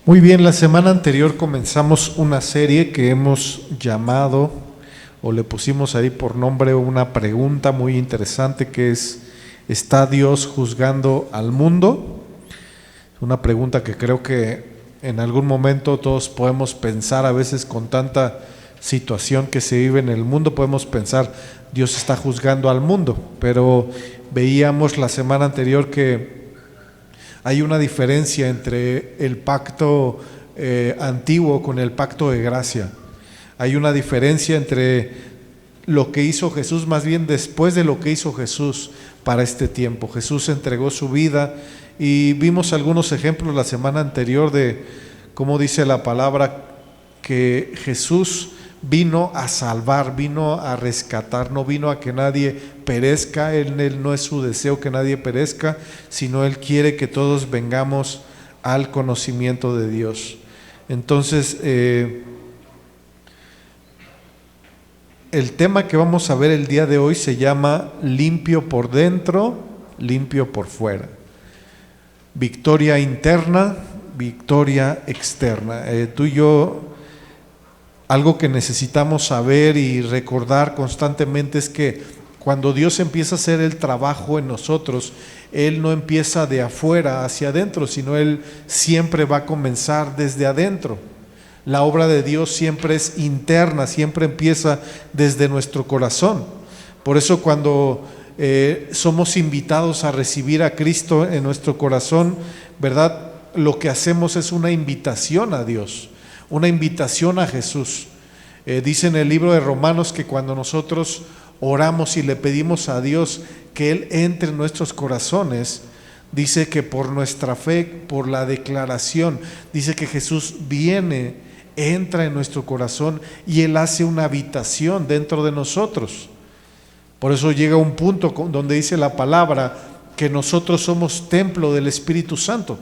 Muy bien, la semana anterior comenzamos una serie que hemos llamado, o le pusimos ahí por nombre, una pregunta muy interesante que es: ¿está Dios juzgando al mundo? Una pregunta que creo que en algún momento todos podemos pensar, a veces con tanta situación que se vive en el mundo, podemos pensar, Dios está juzgando al mundo, pero veíamos la semana anterior que hay una diferencia entre el pacto antiguo con el pacto de gracia. Hay una diferencia entre lo que hizo Jesús, más bien después de lo que hizo Jesús para este tiempo. Jesús entregó su vida y vimos algunos ejemplos la semana anterior de cómo dice la palabra que Jesús vino a salvar, vino a rescatar, no vino a que nadie perezca. Él no es su deseo que nadie perezca, sino Él quiere que todos vengamos al conocimiento de Dios. Entonces, el tema que vamos a ver el día de hoy se llama limpio por dentro, limpio por fuera. Victoria interna, victoria externa. Tú y yo, algo que necesitamos saber y recordar constantemente es que cuando Dios empieza a hacer el trabajo en nosotros, Él no empieza de afuera hacia adentro, sino Él siempre va a comenzar desde adentro. La obra de Dios siempre es interna, siempre empieza desde nuestro corazón. Por eso cuando somos invitados a recibir a Cristo en nuestro corazón, ¿verdad? Lo que hacemos es una invitación a Dios, una invitación a Jesús. Dice en el libro de Romanos que cuando nosotros oramos y le pedimos a Dios que Él entre en nuestros corazones, dice que por nuestra fe, por la declaración, dice que Jesús viene, entra en nuestro corazón y Él hace una habitación dentro de nosotros. Por eso llega un punto donde dice la palabra que nosotros somos templo del Espíritu Santo,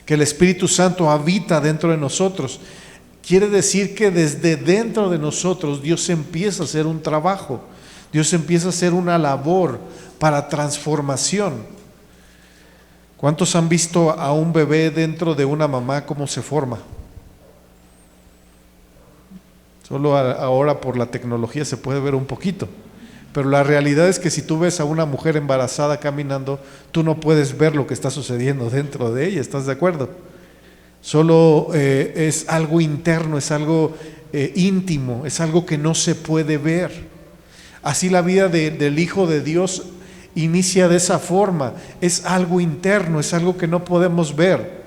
que el Espíritu Santo habita dentro de nosotros. Quiere decir que desde dentro de nosotros Dios empieza a hacer un trabajo, Dios empieza a hacer una labor para transformación. ¿Cuántos han visto a un bebé dentro de una mamá cómo se forma? Solo ahora por la tecnología se puede ver un poquito, pero la realidad es que si tú ves a una mujer embarazada caminando, tú no puedes ver lo que está sucediendo dentro de ella, ¿estás de acuerdo? Solo es algo interno, es algo íntimo, es algo que no se puede ver. Así la vida del Hijo de Dios inicia de esa forma, es algo interno, es algo que no podemos ver.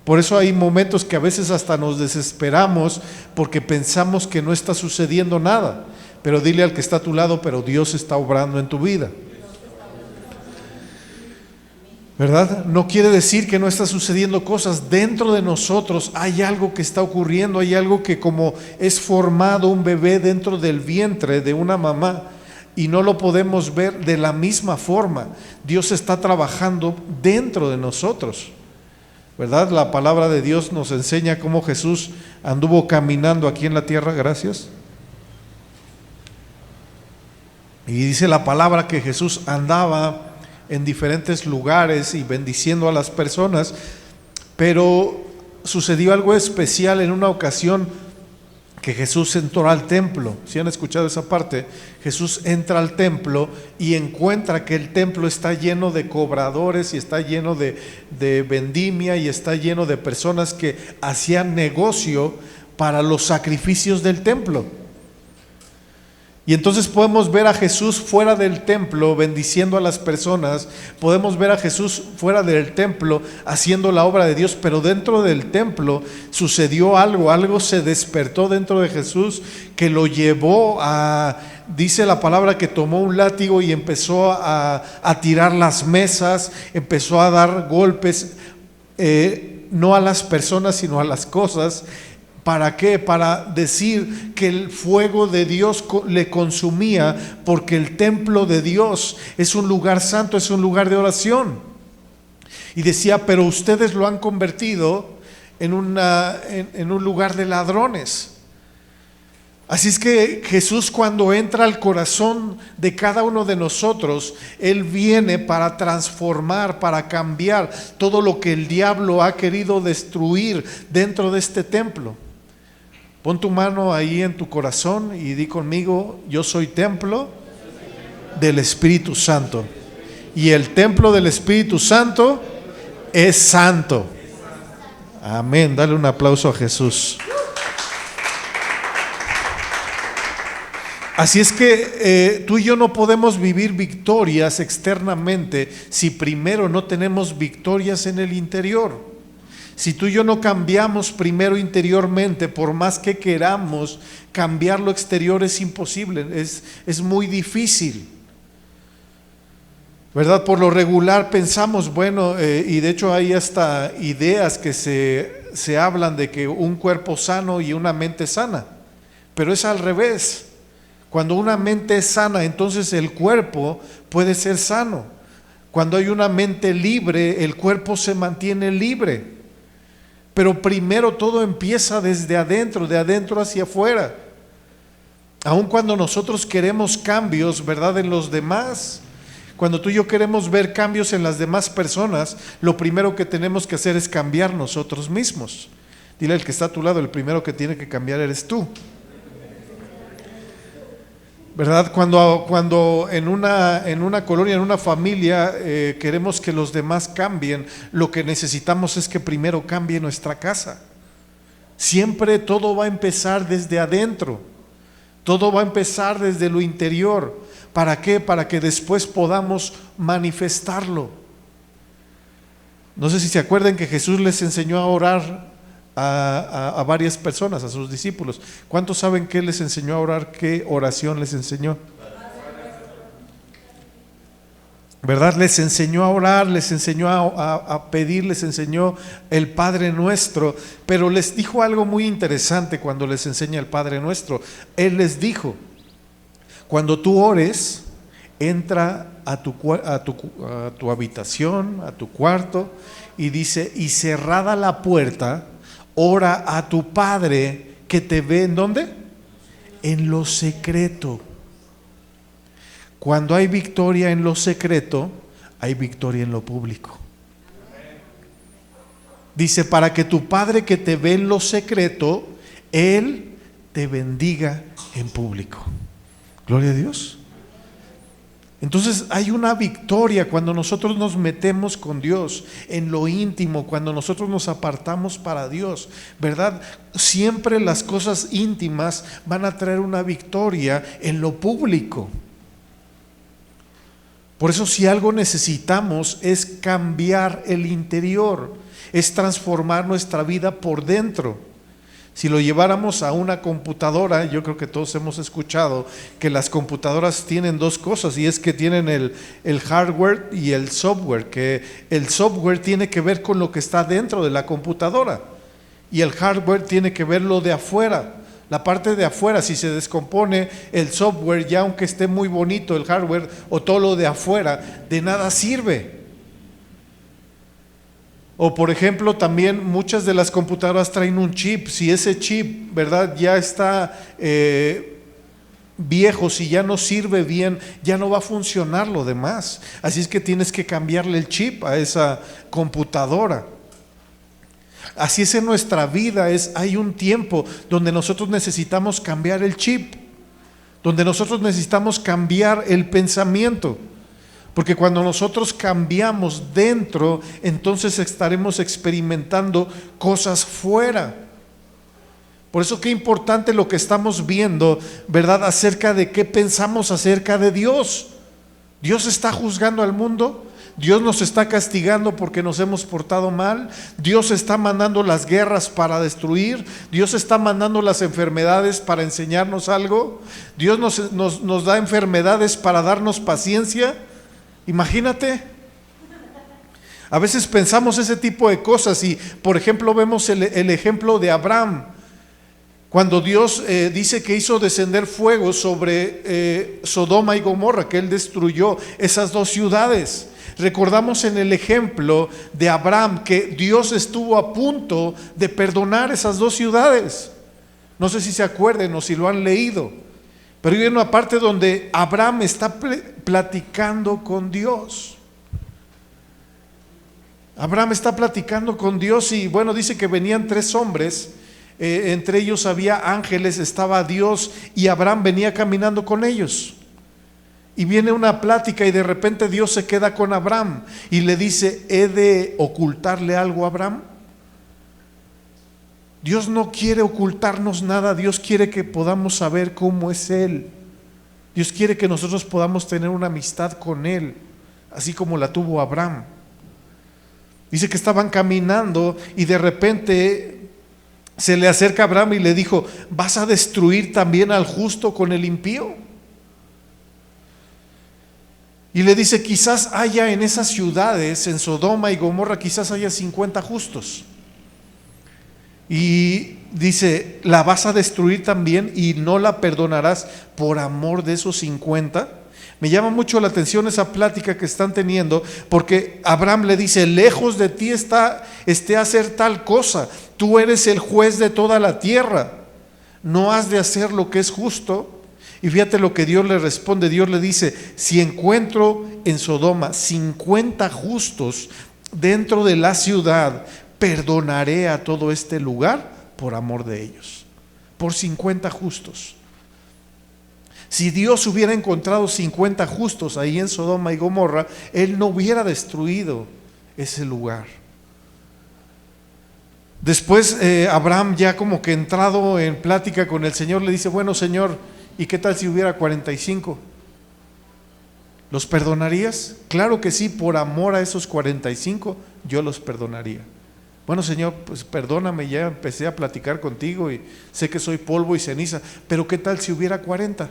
Por eso hay momentos que a veces hasta nos desesperamos porque pensamos que no está sucediendo nada. Pero dile al que está a tu lado, pero Dios está obrando en tu vida, ¿verdad? No quiere decir que no está sucediendo cosas. Dentro de nosotros hay algo que está ocurriendo, hay algo que como es formado un bebé dentro del vientre de una mamá y no lo podemos ver de la misma forma. Dios está trabajando dentro de nosotros, ¿verdad? La palabra de Dios nos enseña cómo Jesús anduvo caminando aquí en la tierra, gracias. Y dice la palabra que Jesús andaba en diferentes lugares y bendiciendo a las personas, pero sucedió algo especial en una ocasión que Jesús entró al templo. ¿Sí han escuchado esa parte? Jesús entra al templo y encuentra que el templo está lleno de cobradores y está lleno de vendimia y está lleno de personas que hacían negocio para los sacrificios del templo. Y entonces podemos ver a Jesús fuera del templo bendiciendo a las personas, podemos ver a Jesús fuera del templo haciendo la obra de Dios, pero dentro del templo sucedió algo se despertó dentro de Jesús que lo llevó a, dice la palabra que tomó un látigo y empezó a tirar las mesas, empezó a dar golpes, no a las personas sino a las cosas. ¿Para qué? Para decir que el fuego de Dios le consumía, porque el templo de Dios es un lugar santo, es un lugar de oración. Y decía, pero ustedes lo han convertido en un lugar de ladrones. Así es que Jesús, cuando entra al corazón de cada uno de nosotros, Él viene para transformar, para cambiar todo lo que el diablo ha querido destruir dentro de este templo. Pon tu mano ahí en tu corazón y di conmigo: yo soy templo del Espíritu Santo. Y el templo del Espíritu Santo es santo. Amén. Dale un aplauso a Jesús. Así es que tú y yo no podemos vivir victorias externamente si primero no tenemos victorias en el interior. Si tú y yo no cambiamos primero interiormente, por más que queramos cambiar lo exterior, es imposible, es muy difícil, ¿verdad? Por lo regular pensamos, bueno, y de hecho hay hasta ideas que se hablan de que un cuerpo sano y una mente sana, pero es al revés. Cuando una mente es sana, entonces el cuerpo puede ser sano. Cuando hay una mente libre, el cuerpo se mantiene libre. Pero primero todo empieza desde adentro, de adentro hacia afuera. Aun cuando nosotros queremos cambios, ¿verdad?, en los demás, cuando tú y yo queremos ver cambios en las demás personas, lo primero que tenemos que hacer es cambiar nosotros mismos. Dile al que está a tu lado: el primero que tiene que cambiar eres tú. ¿Verdad? Cuando en una colonia, en una familia, queremos que los demás cambien, lo que necesitamos es que primero cambie nuestra casa. Siempre todo va a empezar desde adentro, todo va a empezar desde lo interior. ¿Para qué? Para que después podamos manifestarlo. No sé si se acuerdan que Jesús les enseñó a orar a varias personas, a sus discípulos. ¿Cuántos saben qué les enseñó a orar? ¿Qué oración les enseñó? ¿Verdad? Les enseñó a orar, les enseñó a pedir, les enseñó el Padre Nuestro, pero les dijo algo muy interesante cuando les enseña el Padre Nuestro. Él les dijo: cuando tú ores, entra a tu habitación, a tu cuarto, y dice: y cerrada la puerta, ora a tu Padre que te ve, ¿en dónde? En lo secreto. Cuando hay victoria en lo secreto, hay victoria en lo público. Dice: para que tu Padre que te ve en lo secreto, Él te bendiga en público. Gloria a Dios. Entonces hay una victoria cuando nosotros nos metemos con Dios en lo íntimo, cuando nosotros nos apartamos para Dios, ¿verdad? Siempre las cosas íntimas van a traer una victoria en lo público. Por eso, si algo necesitamos es cambiar el interior, es transformar nuestra vida por dentro. Si lo lleváramos a una computadora, yo creo que todos hemos escuchado que las computadoras tienen dos cosas, y es que tienen el hardware y el software, que el software tiene que ver con lo que está dentro de la computadora y el hardware tiene que ver lo de afuera. La parte de afuera, si se descompone el software, ya aunque esté muy bonito el hardware o todo lo de afuera, de nada sirve. O por ejemplo, también muchas de las computadoras traen un chip. Si ese chip, ¿verdad?, ya está viejo, si ya no sirve bien, ya no va a funcionar lo demás. Así es que tienes que cambiarle el chip a esa computadora. Así es en nuestra vida, hay un tiempo donde nosotros necesitamos cambiar el chip, donde nosotros necesitamos cambiar el pensamiento. Porque cuando nosotros cambiamos dentro, entonces estaremos experimentando cosas fuera. Por eso qué importante lo que estamos viendo, ¿verdad?, acerca de qué pensamos acerca de Dios. Dios está juzgando al mundo, Dios nos está castigando porque nos hemos portado mal, Dios está mandando las guerras para destruir, Dios está mandando las enfermedades para enseñarnos algo, Dios nos da enfermedades para darnos paciencia. Imagínate, a veces pensamos ese tipo de cosas y, por ejemplo, vemos el ejemplo de Abraham, cuando Dios dice que hizo descender fuego sobre Sodoma y Gomorra, que Él destruyó esas dos ciudades. Recordamos en el ejemplo de Abraham que Dios estuvo a punto de perdonar esas dos ciudades, No sé si se acuerden o si lo han leído, pero hay una parte donde Abraham está platicando con Dios. Abraham está platicando con Dios y bueno, dice que venían 3 hombres, entre ellos había ángeles, estaba Dios y Abraham venía caminando con ellos. Y viene una plática y de repente Dios se queda con Abraham y le dice: ¿he de ocultarle algo a Abraham? Dios no quiere ocultarnos nada, Dios quiere que podamos saber cómo es Él. Dios quiere que nosotros podamos tener una amistad con Él, así como la tuvo Abraham. Dice que estaban caminando y de repente se le acerca a Abraham y le dijo: ¿vas a destruir también al justo con el impío? Y le dice: quizás haya en esas ciudades, en Sodoma y Gomorra, quizás haya 50 justos. Y dice: ¿la vas a destruir también y no la perdonarás por amor de esos 50? Me llama mucho la atención esa plática que están teniendo, porque Abraham le dice: lejos de ti esté hacer tal cosa, tú eres el juez de toda la tierra, no has de hacer lo que es justo. Y fíjate lo que Dios le responde. Dios le dice: si encuentro en Sodoma 50 justos dentro de la ciudad, perdonaré a todo este lugar por amor de ellos. Por 50 justos. Si Dios hubiera encontrado 50 justos ahí en Sodoma y Gomorra, Él no hubiera destruido ese lugar. Después Abraham, ya como que entrado en plática con el Señor, le dice: bueno, Señor, ¿y qué tal si hubiera 45? ¿Los perdonarías? Claro que sí, por amor a esos 45 yo los perdonaría. Bueno, Señor, pues perdóname, ya empecé a platicar contigo y sé que soy polvo y ceniza, pero ¿qué tal si hubiera 40?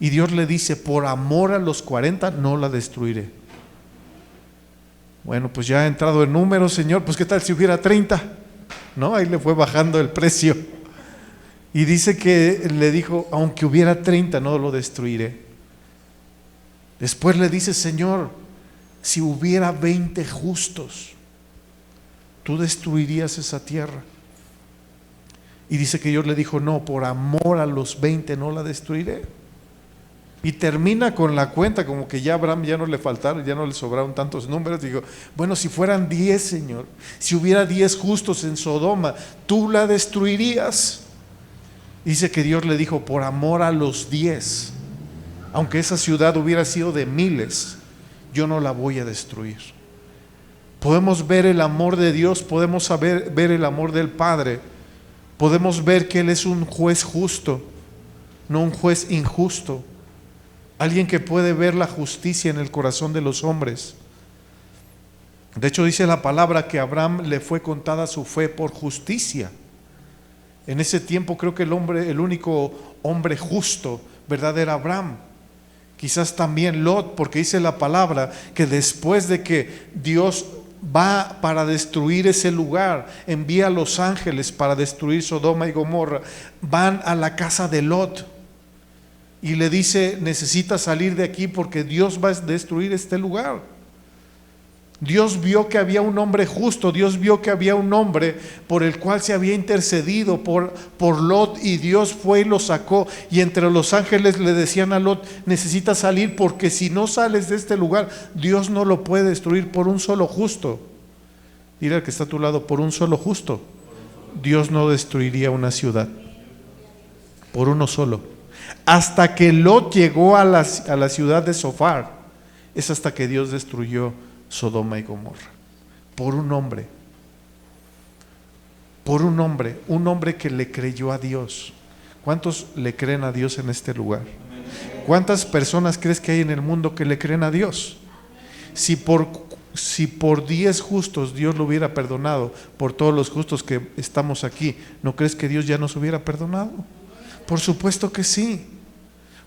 Y Dios le dice: por amor a los 40 no la destruiré. Bueno, pues ya ha entrado en números, Señor, pues ¿qué tal si hubiera 30? No, ahí le fue bajando el precio. Y dice que le dijo: aunque hubiera 30 no lo destruiré. Después le dice: Señor, si hubiera 20 justos, ¿tú destruirías esa tierra? Y dice que Dios le dijo: no, por amor a los 20 no la destruiré. Y termina con la cuenta, como que ya a Abraham ya no le faltaron, ya no le sobraron tantos números. Digo: bueno, si fueran 10, Señor, si hubiera 10 justos en Sodoma, ¿tú la destruirías? Dice que Dios le dijo: por amor a los 10, aunque esa ciudad hubiera sido de miles, yo no la voy a destruir. Podemos ver el amor de Dios, podemos ver el amor del Padre, podemos ver que Él es un juez justo, no un juez injusto, alguien que puede ver la justicia en el corazón de los hombres. De hecho, dice la palabra que a Abraham le fue contada su fe por justicia. En ese tiempo creo que el único hombre justo, ¿verdad?, era Abraham. Quizás también Lot, porque dice la palabra que después de que Dios va para destruir ese lugar, envía a los ángeles para destruir Sodoma y Gomorra, van a la casa de Lot y le dice: necesitas salir de aquí porque Dios va a destruir este lugar. Dios vio que había un hombre justo, Dios vio que había un hombre por el cual se había intercedido por Lot, y Dios fue y lo sacó. Y entre los ángeles le decían a Lot: necesitas salir porque si no sales de este lugar, Dios no lo puede destruir por un solo justo. Dile al que está a tu lado: por un solo justo, Dios no destruiría una ciudad. Por uno solo. Hasta que Lot llegó a la ciudad de Sofar, es hasta que Dios destruyó Sodoma y Gomorra. Por un hombre. Por un hombre que le creyó a Dios. ¿Cuántos le creen a Dios en este lugar? ¿Cuántas personas crees que hay en el mundo que le creen a Dios? Si por 10 justos Dios lo hubiera perdonado, por todos los justos que estamos aquí, ¿no crees que Dios ya nos hubiera perdonado? Por supuesto que sí.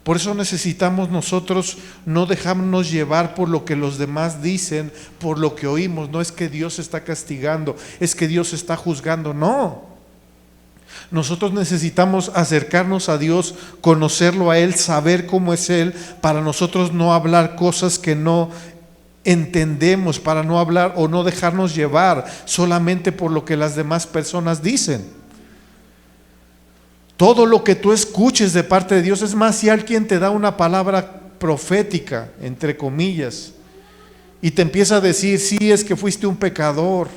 Por eso necesitamos nosotros no dejarnos llevar por lo que los demás dicen, por lo que oímos. No es que Dios está castigando, es que Dios está juzgando. No. Nosotros necesitamos acercarnos a Dios, conocerlo a Él, saber cómo es Él, para nosotros no hablar cosas que no entendemos, para no hablar o no dejarnos llevar solamente por lo que las demás personas dicen. Todo lo que tú escuches de parte de Dios, es más, si alguien te da una palabra profética, entre comillas, y te empieza a decir, sí, es que fuiste un pecador,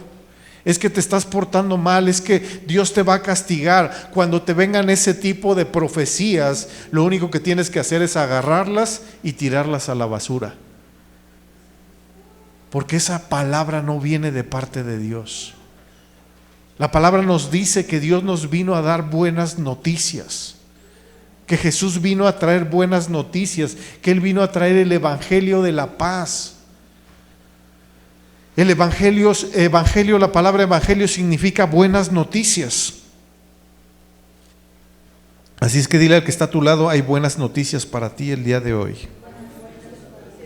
es que te estás portando mal, es que Dios te va a castigar. Cuando te vengan ese tipo de profecías, lo único que tienes que hacer es agarrarlas y tirarlas a la basura. Porque esa palabra no viene de parte de Dios. La palabra nos dice que Dios nos vino a dar buenas noticias, que Jesús vino a traer buenas noticias, que Él vino a traer el evangelio de la paz. El evangelio, la palabra evangelio significa buenas noticias. Así es que dile al que está a tu lado, hay buenas noticias para ti el día de hoy.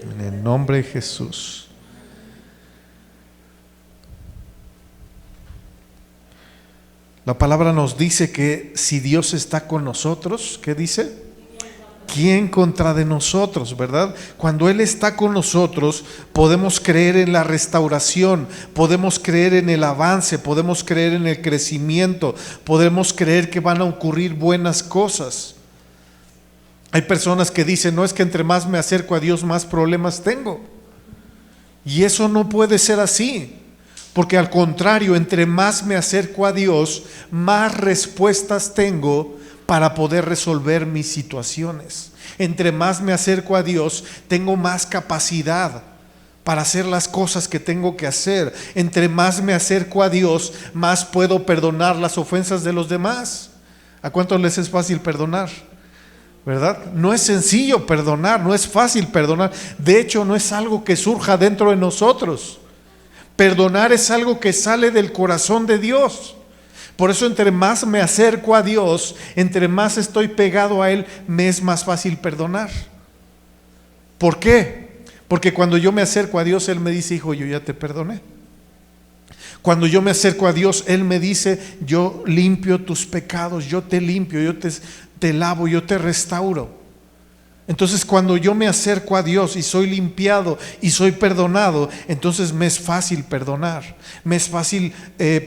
En el nombre de Jesús. La palabra nos dice que si Dios está con nosotros, ¿qué dice? ¿Quién contra de nosotros, verdad? Cuando Él está con nosotros, podemos creer en la restauración, podemos creer en el avance, podemos creer en el crecimiento, podemos creer que van a ocurrir buenas cosas. Hay personas que dicen, no, es que entre más me acerco a Dios, más problemas tengo. Y eso no puede ser así. Porque al contrario, entre más me acerco a Dios, más respuestas tengo para poder resolver mis situaciones. Entre más me acerco a Dios, tengo más capacidad para hacer las cosas que tengo que hacer. Entre más me acerco a Dios, más puedo perdonar las ofensas de los demás. ¿A cuántos les es fácil perdonar? ¿Verdad? No es sencillo perdonar, no es fácil perdonar. De hecho, no es algo que surja dentro de nosotros. Perdonar es algo que sale del corazón de Dios. Por eso entre más me acerco a Dios, entre más estoy pegado a Él, me es más fácil perdonar. ¿Por qué? Porque cuando yo me acerco a Dios, Él me dice, hijo, yo ya te perdoné. Cuando yo me acerco a Dios, Él me dice, yo limpio tus pecados, yo te limpio, yo te lavo, yo te restauro. Entonces cuando yo me acerco a Dios y soy limpiado y soy perdonado, entonces me es fácil perdonar, me es fácil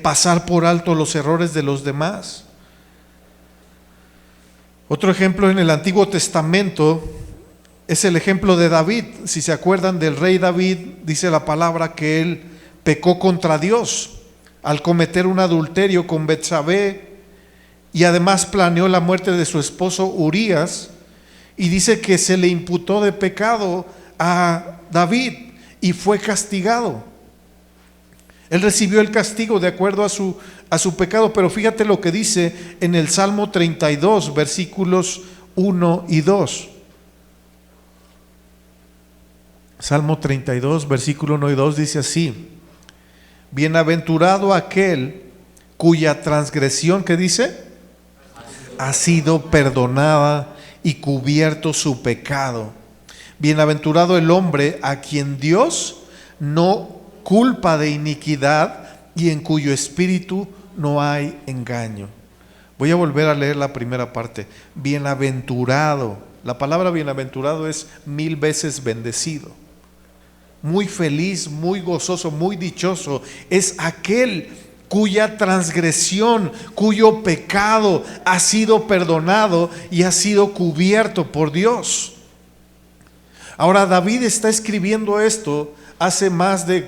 pasar por alto los errores de los demás. Otro ejemplo en el Antiguo Testamento es el ejemplo de David. Si se acuerdan del rey David, dice la palabra que él pecó contra Dios al cometer un adulterio con Betsabé y además planeó la muerte de su esposo Urías. Y dice que se le imputó de pecado a David y fue castigado. Él recibió el castigo de acuerdo a su pecado, pero fíjate lo que dice en el Salmo 32, versículos 1 y 2. Salmo 32, versículo 1 y 2 dice así: bienaventurado aquel cuya transgresión, ¿qué dice? Ha sido perdonada y cubierto su pecado. Bienaventurado el hombre a quien Dios no culpa de iniquidad y en cuyo espíritu no hay engaño. Voy a volver a leer la primera parte. Bienaventurado. La palabra bienaventurado es 1000 veces bendecido. Muy feliz, muy gozoso, muy dichoso es aquel cuya transgresión, cuyo pecado ha sido perdonado y ha sido cubierto por Dios. Ahora David está escribiendo esto hace más de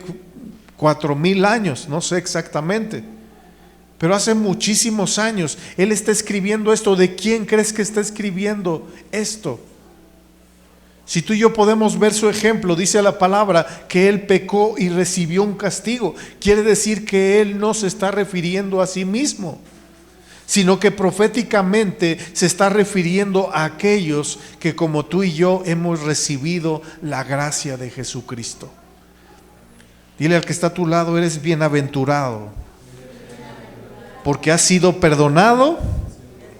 4000 años, no sé exactamente, pero hace muchísimos años. Él está escribiendo esto. ¿De quién crees que está escribiendo esto? Si tú y yo podemos ver su ejemplo, dice la palabra que él pecó y recibió un castigo. Quiere decir que él no se está refiriendo a sí mismo, sino que proféticamente se está refiriendo a aquellos que como tú y yo hemos recibido la gracia de Jesucristo. Dile al que está a tu lado, eres bienaventurado, porque has sido perdonado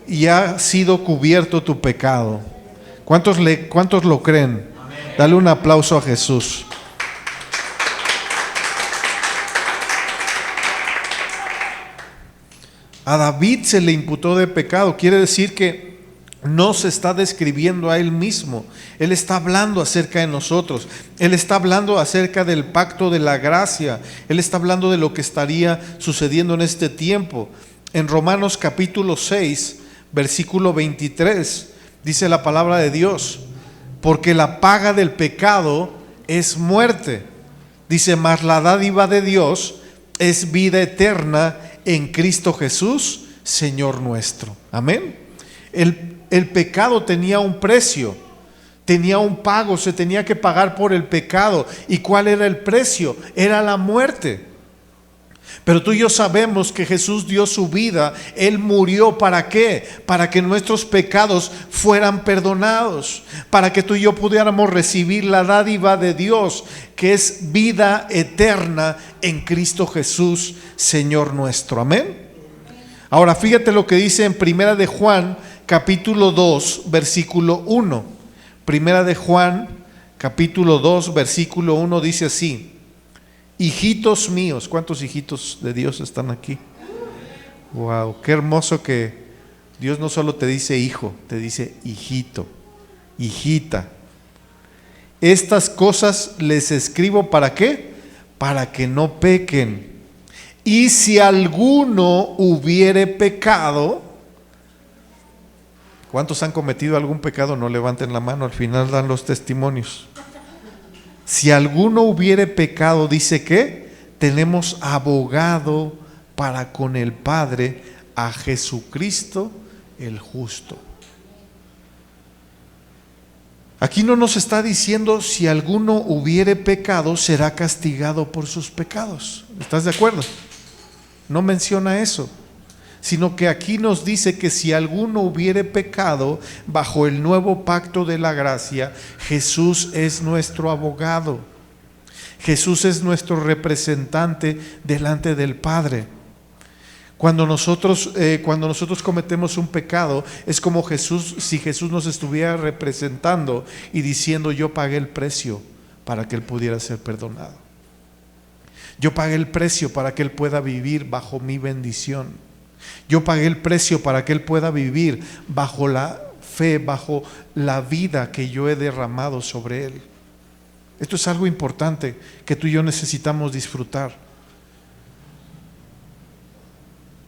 y ha sido cubierto tu pecado. ¿Cuántos lo creen? Amén. Dale un aplauso a Jesús. A David se le imputó de pecado. Quiere decir que no se está describiendo a él mismo. Él está hablando acerca de nosotros. Él está hablando acerca del pacto de la gracia. Él está hablando de lo que estaría sucediendo en este tiempo. En Romanos capítulo 6, versículo 23, dice la palabra de Dios: porque la paga del pecado es muerte. Dice: mas la dádiva de Dios es vida eterna en Cristo Jesús, Señor nuestro. Amén. El pecado tenía un precio, tenía un pago, se tenía que pagar por el pecado. ¿Y cuál era el precio? Era la muerte. Pero tú y yo sabemos que Jesús dio su vida. Él murió, ¿para qué? Para que nuestros pecados fueran perdonados, para que tú y yo pudiéramos recibir la dádiva de Dios, que es vida eterna en Cristo Jesús, Señor nuestro. Amén. Ahora fíjate lo que dice en Primera de Juan, capítulo 2, versículo 1. Primera de Juan, capítulo 2, versículo 1 dice así: hijitos míos. ¿Cuántos hijitos de Dios están aquí? Wow, qué hermoso que Dios no solo te dice hijo, te dice hijito, hijita. Estas cosas les escribo, ¿para qué? Para que no pequen. Y si alguno hubiere pecado, ¿cuántos han cometido algún pecado? No levanten la mano, al final dan los testimonios. Si alguno hubiere pecado, dice que tenemos abogado para con el Padre, a Jesucristo el justo. Aquí no nos está diciendo si alguno hubiere pecado será castigado por sus pecados. ¿Estás de acuerdo? No menciona eso, sino que aquí nos dice que si alguno hubiere pecado bajo el nuevo pacto de la gracia, Jesús es nuestro abogado. Jesús es nuestro representante delante del Padre. Cuando nosotros cometemos un pecado, es como si Jesús nos estuviera representando y diciendo: yo pagué el precio para que Él pudiera ser perdonado. Yo pagué el precio para que Él pueda vivir bajo mi bendición. Yo pagué el precio para que Él pueda vivir bajo la fe, bajo la vida que yo he derramado sobre Él. Esto es algo importante que tú y yo necesitamos disfrutar.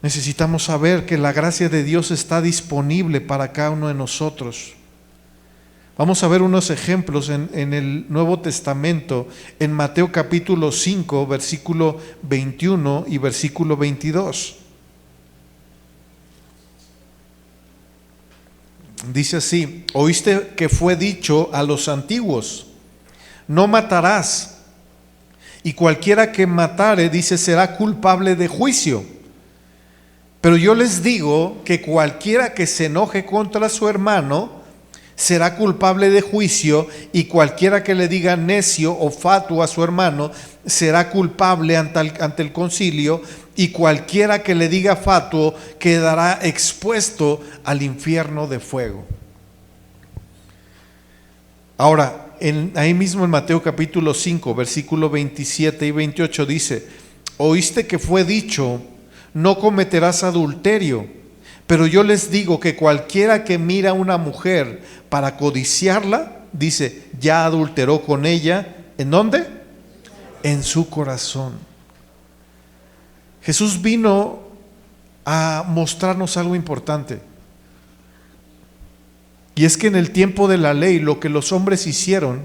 Necesitamos saber que la gracia de Dios está disponible para cada uno de nosotros. Vamos a ver unos ejemplos en el Nuevo Testamento, en Mateo capítulo 5, versículo 21 y versículo 22. Dice así: oíste que fue dicho a los antiguos: no matarás, y cualquiera que matare, dice, será culpable de juicio. Pero yo les digo que cualquiera que se enoje contra su hermano será culpable de juicio, y cualquiera que le diga necio o fatuo a su hermano será culpable ante el concilio, y cualquiera que le diga fatuo quedará expuesto al infierno de fuego. Ahora, ahí mismo en Mateo capítulo 5, versículo 27 y 28 dice: oíste que fue dicho: no cometerás adulterio. Pero yo les digo que cualquiera que mira a una mujer para codiciarla, dice, ya adulteró con ella. ¿En dónde? En su corazón. Jesús vino a mostrarnos algo importante. Y es que en el tiempo de la ley, lo que los hombres hicieron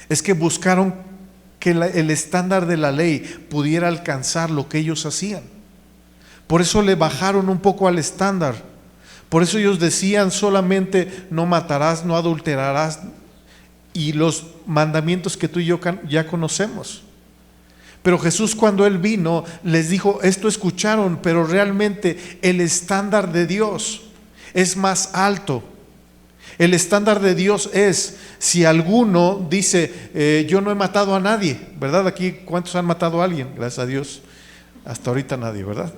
es que buscaron que el estándar de la ley pudiera alcanzar lo que ellos hacían. Por eso le bajaron un poco al estándar. Por eso ellos decían solamente: no matarás, no adulterarás, y los mandamientos que tú y yo ya conocemos. Pero Jesús, cuando Él vino, les dijo: esto escucharon, pero realmente el estándar de Dios es más alto. El estándar de Dios es: si alguno dice, yo no he matado a nadie, ¿verdad? Aquí, ¿cuántos han matado a alguien? Gracias a Dios. Hasta ahorita nadie, ¿verdad?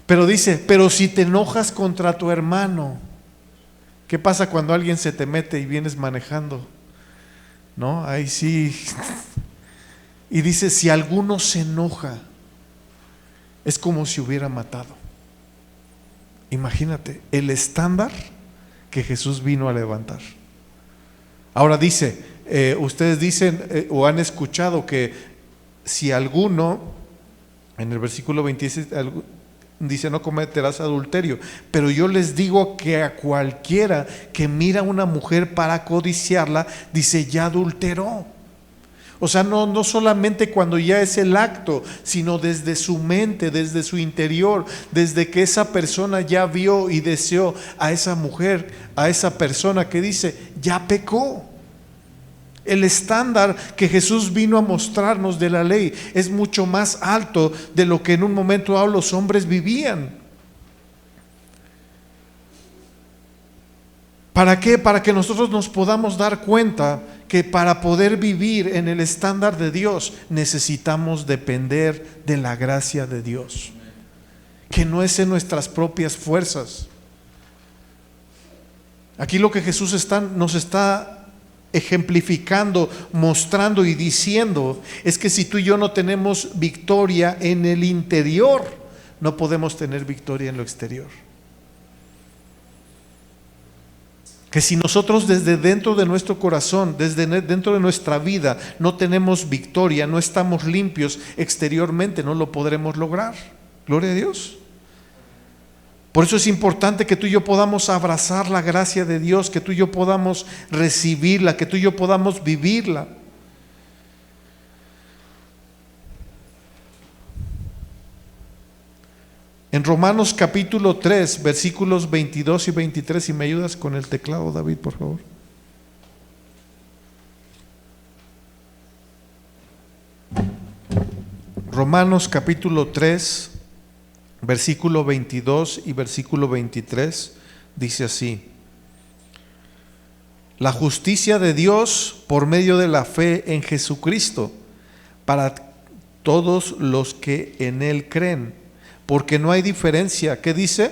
Pero dice: pero si te enojas contra tu hermano, ¿qué pasa cuando alguien se te mete y vienes manejando? ¿No? Ahí sí. Y dice: si alguno se enoja, es como si hubiera matado. Imagínate el estándar que Jesús vino a levantar. Ahora dice, ustedes dicen o han escuchado que si alguno, en el versículo 26, dice no cometerás adulterio, pero yo les digo que a cualquiera que mira a una mujer para codiciarla, dice ya adulteró. O sea, no solamente cuando ya es el acto, sino desde su mente, desde su interior, desde que esa persona ya vio y deseó a esa mujer, a esa persona que dice, ya pecó. El estándar que Jesús vino a mostrarnos de la ley es mucho más alto de lo que en un momento dado los hombres vivían. ¿Para qué? Para que nosotros nos podamos dar cuenta que para poder vivir en el estándar de Dios necesitamos depender de la gracia de Dios, que no es en nuestras propias fuerzas. Aquí lo que Jesús nos está ejemplificando, mostrando y diciendo es que si tú y yo no tenemos victoria en el interior, no podemos tener victoria en lo exterior. Que si nosotros desde dentro de nuestro corazón, desde dentro de nuestra vida, no tenemos victoria, no estamos limpios exteriormente, no lo podremos lograr. Gloria a Dios. Por eso es importante que tú y yo podamos abrazar la gracia de Dios, que tú y yo podamos recibirla, que tú y yo podamos vivirla. En Romanos capítulo 3, versículos 22 y 23, si me ayudas con el teclado, David, por favor. Romanos capítulo 3, versículo 22 y versículo 23, dice así: la justicia de Dios por medio de la fe en Jesucristo, para todos los que en Él creen. Porque no hay diferencia. ¿Qué dice?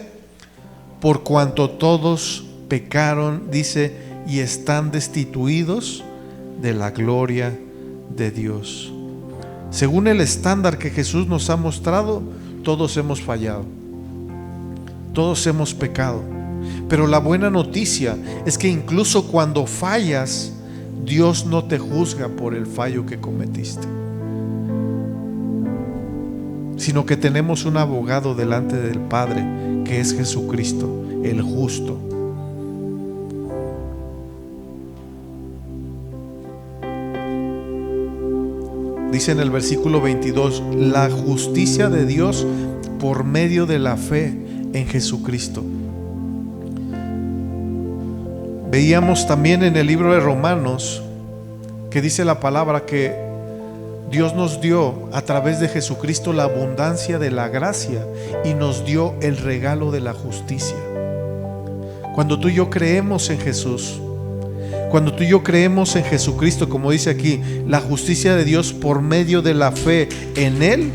Por cuanto todos pecaron, dice, y están destituidos de la gloria de Dios. Según el estándar que Jesús nos ha mostrado, todos hemos fallado, todos hemos pecado. Pero la buena noticia es que incluso cuando fallas, Dios no te juzga por el fallo que cometiste, sino que tenemos un abogado delante del Padre, que es Jesucristo, el justo. Dice en el versículo 22, la justicia de Dios por medio de la fe en Jesucristo. Veíamos también en el libro de Romanos que dice la palabra que Dios nos dio a través de Jesucristo la abundancia de la gracia y nos dio el regalo de la justicia. Cuando tú y yo creemos en Jesús, cuando tú y yo creemos en Jesucristo, como dice aquí, la justicia de Dios por medio de la fe en Él,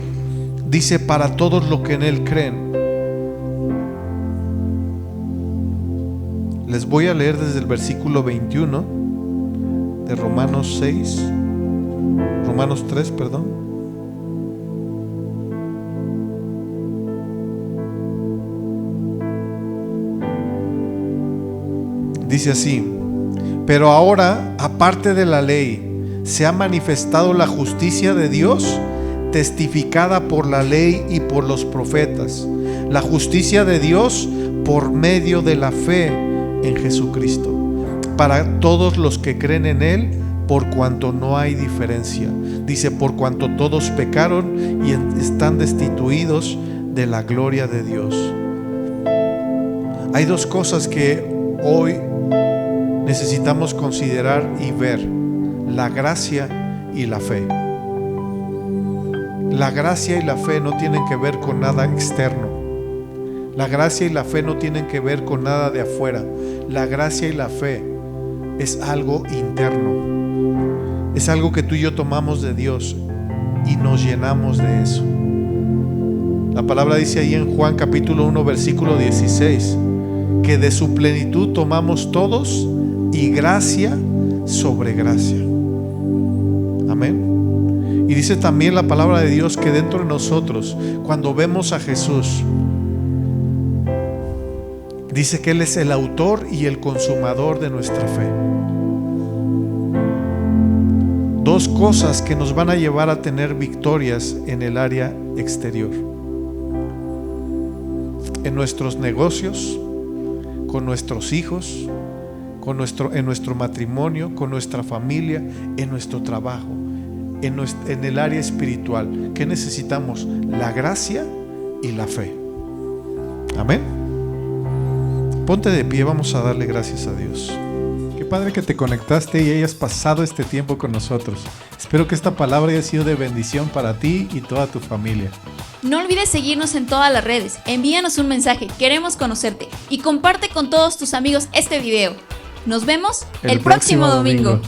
dice para todos los que en Él creen. Les voy a leer desde el versículo 21 de Romanos 3, perdón. Dice así: pero ahora, aparte de la ley, se ha manifestado la justicia de Dios, testificada por la ley y por los profetas, la justicia de Dios por medio de la fe en Jesucristo, para todos los que creen en Él, por cuanto no hay diferencia. Dice, por cuanto todos pecaron y están destituidos de la gloria de Dios. Hay dos cosas que hoy necesitamos considerar y ver: la gracia y la fe. La gracia y la fe no tienen que ver con nada externo. La gracia y la fe no tienen que ver con nada de afuera. La gracia y la fe es algo interno. Es algo que tú y yo tomamos de Dios y nos llenamos de eso. La palabra dice ahí en Juan capítulo 1 versículo 16 que de su plenitud tomamos todos y gracia sobre gracia. Amén. Y dice también la palabra de Dios que dentro de nosotros, cuando vemos a Jesús, dice que Él es el autor y el consumador de nuestra fe. Dos cosas que nos van a llevar a tener victorias en el área exterior. en nuestros negocios, con nuestros hijos, en nuestro matrimonio, con nuestra familia, en nuestro trabajo, en el área espiritual. ¿Qué necesitamos? La gracia y la fe. Amén. Ponte de pie, vamos a darle gracias a Dios. Qué padre que te conectaste y hayas pasado este tiempo con nosotros. Espero que esta palabra haya sido de bendición para ti y toda tu familia. No olvides seguirnos en todas las redes, envíanos un mensaje, queremos conocerte y comparte con todos tus amigos este video. Nos vemos el próximo domingo.